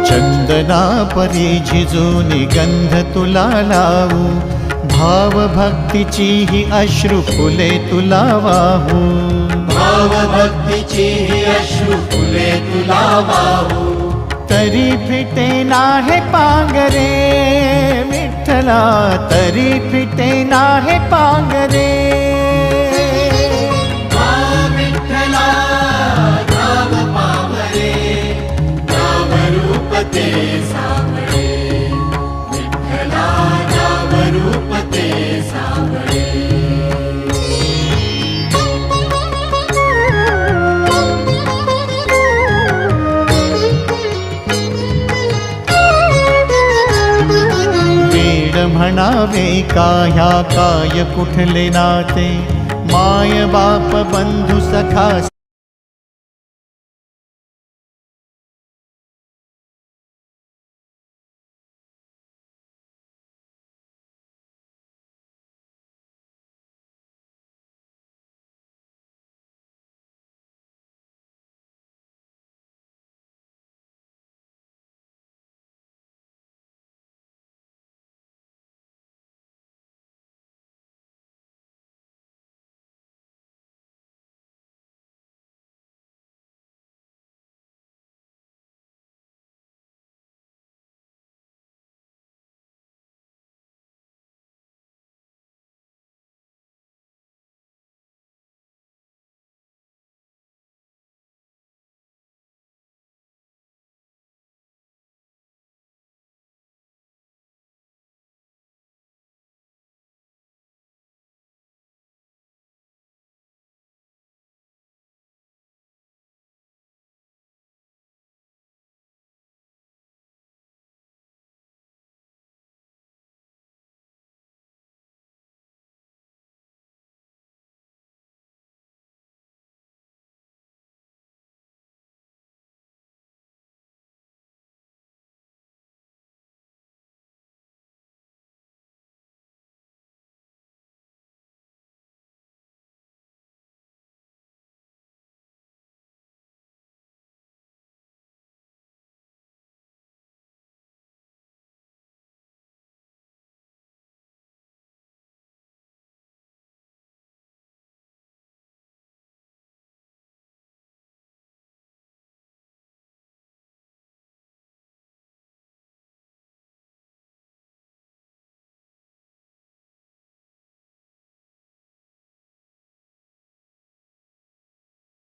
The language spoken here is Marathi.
चंदना परी झिजूनी गंध तुला लावू, भाव भक्तीची ही अश्रु फुले तुला वाहू, भाव भक्तीची ही अश्रु फुले तुला वाहू। तरी फिटे नाहे पांगरे विठ्ठला, तरी फिटे नाहे पांगरे। विठ्ठला नाम पावरे, नाम रूप ते सावळे, विठ्ठला नाम रूप ते सावळे। म्हणावे काह्या काय कुठले नाते, माय बाप बंधु सखा